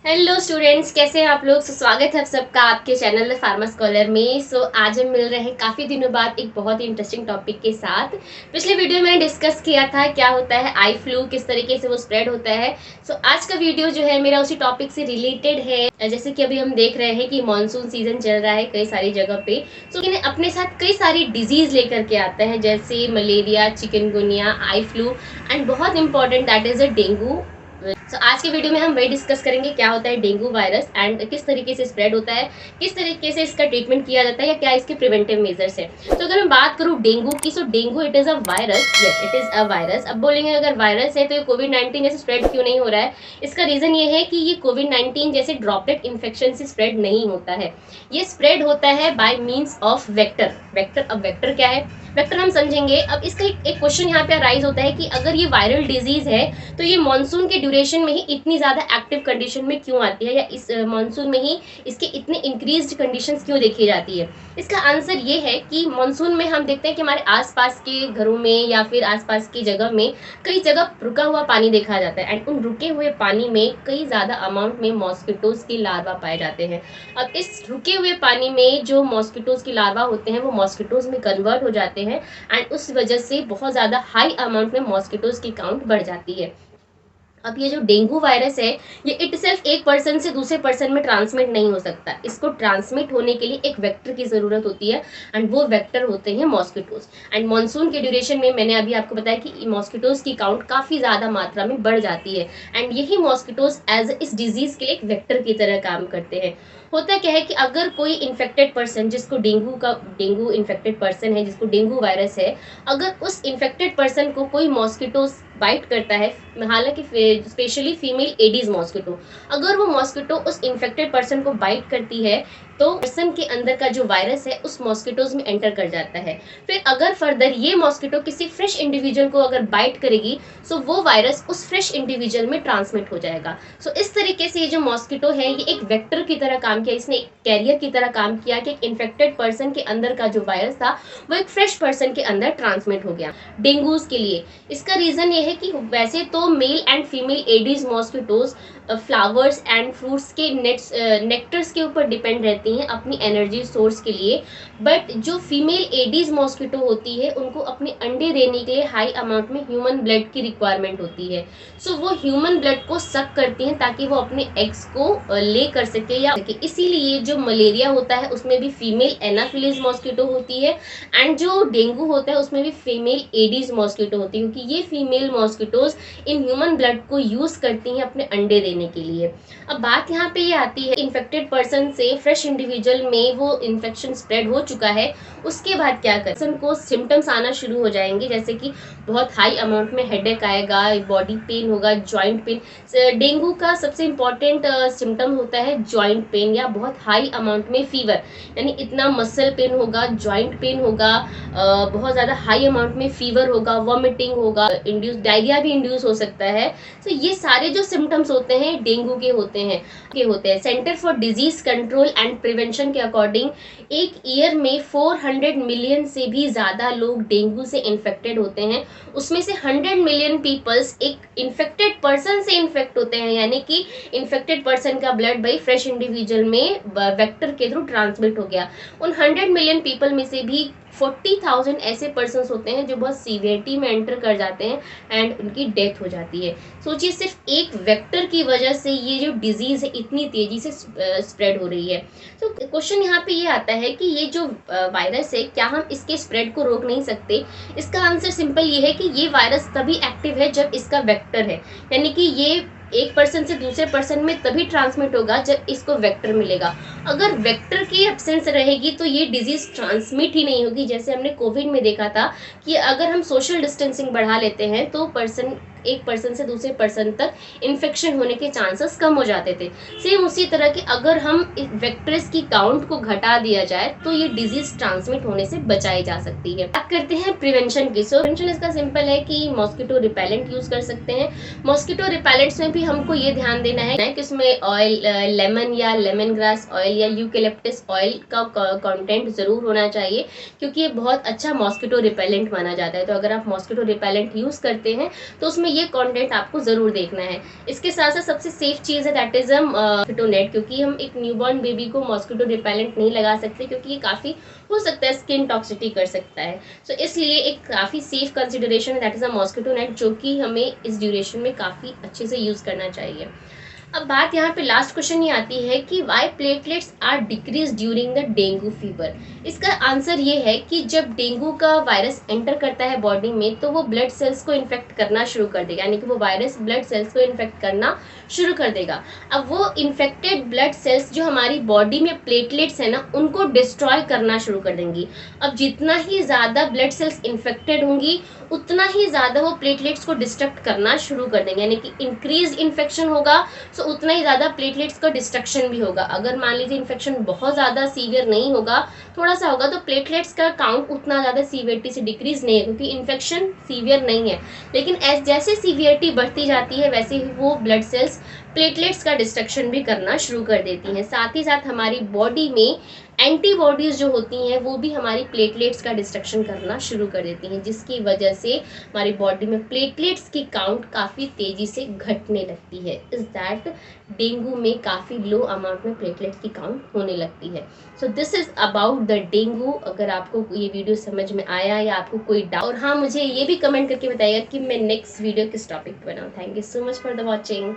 Hello students, कैसे हैं आप लोग। स्वागत है आप सबका आपके चैनल द फार्मा स्कॉलर में। आज हम मिल रहे हैं काफ़ी दिनों बाद एक बहुत ही इंटरेस्टिंग टॉपिक के साथ। पिछले वीडियो में मैंने डिस्कस किया था क्या होता है आई फ्लू, किस तरीके से वो स्प्रेड होता है। आज का वीडियो जो है मेरा उसी टॉपिक से रिलेटेड है। जैसे कि अभी हम देख रहे हैं कि मानसून सीजन चल रहा है कई सारी जगह पे। इन्हें अपने साथ कई सारी डिजीज लेकर के आता है, जैसे malaria, chikungunya, eye flu and बहुत important that is a dengue. आज के वीडियो में हम वही डिस्कस करेंगे क्या होता है डेंगू वायरस एंड किस तरीके से स्प्रेड होता है, किस तरीके से इसका ट्रीटमेंट किया जाता है या क्या इसके प्रिवेंटिव मेजर्स है। अगर मैं बात करूँ डेंगू की, dengue it is a virus. Yes, it is a virus. अब बोलेंगे अगर वायरस है तो ये कोविड-19 जैसे स्प्रेड क्यों नहीं हो रहा है। इसका रीजन ये है कि ये कोविड-19 जैसे ड्रॉपलेट इन्फेक्शन से स्प्रेड नहीं होता है। ये स्प्रेड होता है बाय मीन्स ऑफ वेक्टर। अब वेक्टर क्या है, वेक्टर हम समझेंगे। अब इसका एक क्वेश्चन यहाँ पे अराइज होता है कि अगर ये वायरल डिजीज है तो ये मानसून के ड्यूरेशन में ही इतनी ज़्यादा एक्टिव कंडीशन में क्यों आती है, या इस मानसून में ही इसके इतने इंक्रीज्ड कंडीशंस क्यों देखी जाती है। इसका आंसर ये है कि मानसून में हम देखते हैं कि हमारे आसपास के घरों में या फिर आसपास की जगह में कई जगह रुका हुआ पानी देखा जाता है एंड उन रुके हुए पानी में कई ज़्यादा अमाउंट में मॉस्किटोज के लार्वा पाए जाते हैं। अब इस रुके हुए पानी में जो मॉस्किटोज के लार्वा होते हैं वो मॉस्किटोज में कन्वर्ट हो जाते हैं एंड उस वजह से बहुत ज़्यादा हाई अमाउंट में मॉस्किटोज की काउंट बढ़ जाती है। अब ये जो डेंगू वायरस है ये इटसेल्फ एक पर्सन से दूसरे पर्सन में ट्रांसमिट नहीं हो सकता। इसको ट्रांसमिट होने के लिए एक वेक्टर की जरूरत होती है एंड वो वेक्टर होते हैं मॉस्किटोज। एंड मानसून के ड्यूरेशन में मैंने अभी आपको बताया कि मॉस्किटोज की काउंट काफ़ी ज़्यादा मात्रा में बढ़ जाती है एंड यही मॉस्किटोज एज इस डिजीज के लिए एक वेक्टर की तरह काम करते हैं। होता क्या है कि अगर कोई इन्फेक्टेड पर्सन जिसको डेंगू इन्फेक्टेड पर्सन है, जिसको डेंगू वायरस है, अगर उस इन्फेक्टेड पर्सन को कोई मॉस्किटोज बाइट करता है, हालांकि स्पेशली फीमेल एडीज मॉस्किटो, अगर वो मॉस्किटो उस इन्फेक्टेड पर्सन को बाइट करती है तो पर्सन के अंदर का जो वायरस है उस मॉस्किटोज में एंटर कर जाता है। फिर अगर फर्दर ये मॉस्किटो किसी फ्रेश इंडिविजुअल को अगर बाइट करेगी तो वो वायरस उस फ्रेश इंडिविजुअल में ट्रांसमिट हो जाएगा। इस तरीके से ये जो मॉस्किटो है ये एक वेक्टर की तरह काम किया, इसने एक कैरियर की तरह काम किया कि एक इन्फेक्टेड पर्सन के अंदर का जो वायरस था वो एक फ्रेश पर्सन के अंदर ट्रांसमिट हो गया। डेंगूज के लिए इसका रीजन ये है कि वैसे तो male and female Aedes mosquitoes flowers and fruits के नेक्टर्स के ऊपर डिपेंड रहती हैं अपनी एनर्जी सोर्स के लिए, बट जो फीमेल एडीज मॉस्किटो होती है उनको अपने अंडे देने के लिए हाई अमाउंट में ह्यूमन ब्लड की रिक्वायरमेंट होती है। वो ह्यूमन ब्लड को सक करती हैं ताकि वो अपने एग्स को ले कर सके या इसीलिए जो मलेरिया होता है उसमें भी फीमेल एनाफिलीज मॉस्किटो होती है एंड जो डेंगू होता है उसमें भी फीमेल एडीज मॉस्किटो होती है, क्योंकि ये female mosquitoes in human blood को यूज करती हैं अपने अंडे देने के लिए। अब बात यहाँ पे ये आती है इन्फेक्टेड पर्सन से फ्रेश इंडिविजुअल में वो इन्फेक्शन स्प्रेड हो चुका है, उसके बाद क्या कर पर्सन को सिम्टम्स आना शुरू हो जाएंगे, जैसे कि बहुत हाई अमाउंट में हेडेक आएगा, बॉडी पेन होगा, जॉइंट पेन। डेंगू का सबसे इम्पॉर्टेंट सिम्टम होता है जॉइंट पेन या बहुत हाई अमाउंट में फीवर, यानी इतना मसल पेन होगा, जॉइंट पेन होगा, बहुत ज़्यादा हाई अमाउंट में फीवर होगा, वॉमिटिंग होगा, इंड्यूस डायरिया भी इंड्यूस हो सकता है। ये सारे जो सिम्टम्स होते हैं डेंगू के होते हैं। Centre for disease control and prevention के अकॉर्डिंग एक ईयर में 400 मिलियन से भी ज़्यादा लोग डेंगू से इन्फेक्टेड होते हैं। उसमें से 100 मिलियन पीपल्स एक इन्फेक्टेड पर्सन से इन्फेक्ट होते हैं, यानी कि इन्फेक्टेड पर्सन का ब्लड बाई फ्रेश इंडिविजुअल में वेक्टर के थ्रू ट्रांसमिट हो गया। उन 100 मिलियन पीपल में से भी 40,000 ऐसे पर्सन होते हैं जो बहुत सीवियरिटी में एंटर कर जाते हैं एंड उनकी डेथ हो जाती है। सोचिए सिर्फ एक वेक्टर की वजह से ये जो डिजीज है इतनी तेजी से स्प्रेड हो रही है। तो क्वेश्चन यहाँ पे ये आता है कि ये जो वायरस है क्या हम इसके स्प्रेड को रोक नहीं सकते। इसका आंसर सिंपल ये है कि ये वायरस तभी एक्टिव है जब इसका वेक्टर है, यानी कि ये एक पर्सन से दूसरे पर्सन में तभी ट्रांसमिट होगा जब इसको वेक्टर मिलेगा। अगर वेक्टर की एब्सेंस रहेगी तो ये डिजीज ट्रांसमिट ही नहीं होगी। जैसे हमने कोविड में देखा था कि अगर हम सोशल डिस्टेंसिंग बढ़ा लेते हैं तो एक पर्सन से दूसरे पर्सन तक इन्फेक्शन होने के चांसेस कम हो जाते थे। सेम उसी तरह कि अगर हम वेक्टर्स की काउंट को घटा दिया जाए तो ये डिजीज ट्रांसमिट होने से बचाई जा सकती है। बात करते हैं प्रिवेंशन की। प्रिवेंशन इसका सिंपल है कि मॉस्किटो रिपेलेंट यूज कर सकते हैं। मॉस्किटो रिपेलेंट्स में भी हमको ये ध्यान देना है कि इसमें ऑयल, लेमन या लेमन ग्रास ऑयल या यूकेलिप्टस ऑयल का कंटेंट जरूर होना चाहिए, क्योंकि ये बहुत अच्छा मॉस्किटो रिपेलेंट माना जाता है। तो अगर आप मॉस्किटो रिपेलेंट यूज करते हैं तो उसमें में ये कंटेंट आपको ज़रूर देखना है। इसके साथ साथ सबसे सेफ चीज़ है दैट इज़ मॉस्किटो नेट, क्योंकि हम एक न्यूबॉर्न बेबी को मॉस्किटो रिपेलेंट नहीं लगा सकते, क्योंकि ये काफ़ी हो सकता है स्किन टॉक्सिटी कर सकता है। सो इसलिए एक काफ़ी सेफ कंसिडरेशन है that is a mosquito net, जो कि हमें इस ड्यूरेशन में काफ़ी अच्छे से यूज़ करना चाहिए। अब बात यहाँ पे लास्ट क्वेश्चन ये आती है कि why platelets are decrease during the dengue fever. इसका आंसर ये है कि जब डेंगू का वायरस एंटर करता है बॉडी में तो वो ब्लड सेल्स को इन्फेक्ट करना शुरू कर देगा, यानी कि वो वायरस ब्लड सेल्स को इन्फेक्ट करना शुरू कर देगा। अब वो इन्फेक्टेड ब्लड सेल्स जो हमारी बॉडी में प्लेटलेट्स है ना, उनको डिस्ट्रॉय करना शुरू कर देंगी। अब जितना ही ज़्यादा ब्लड सेल्स इन्फेक्टेड होंगी उतना ही ज़्यादा वो प्लेटलेट्स को डिस्ट्रक्ट करना शुरू कर देंगे, यानी कि इंक्रीज इन्फेक्शन होगा तो उतना ही ज़्यादा प्लेटलेट्स का डिस्ट्रक्शन भी होगा। अगर मान लीजिए इन्फेक्शन बहुत ज़्यादा सीवियर नहीं होगा, थोड़ा सा होगा, तो प्लेटलेट्स का काउंट उतना ज़्यादा सीवियरिटी से डिक्रीज नहीं है, क्योंकि इन्फेक्शन सीवियर नहीं है। लेकिन जैसे सीवियरिटी बढ़ती जाती है वैसे ही वो ब्लड सेल्स प्लेटलेट्स का डिस्ट्रक्शन भी करना शुरू कर देती हैं। साथ ही साथ हमारी बॉडी में एंटीबॉडीज़ जो होती हैं वो भी हमारी प्लेटलेट्स का डिस्ट्रक्शन करना शुरू कर देती हैं, जिसकी वजह से हमारी बॉडी में प्लेटलेट्स की काउंट काफ़ी तेज़ी से घटने लगती है। इस दैट डेंगू में काफ़ी लो अमाउंट में प्लेटलेट की काउंट होने लगती है। So this is about the dengue. अगर आपको ये वीडियो समझ में आया या आपको कोई डाउट, और हाँ, मुझे ये भी कमेंट करके बताइएगा कि मैं नेक्स्ट वीडियो किस टॉपिक पर बनाऊँ। Thank you so much for the watching.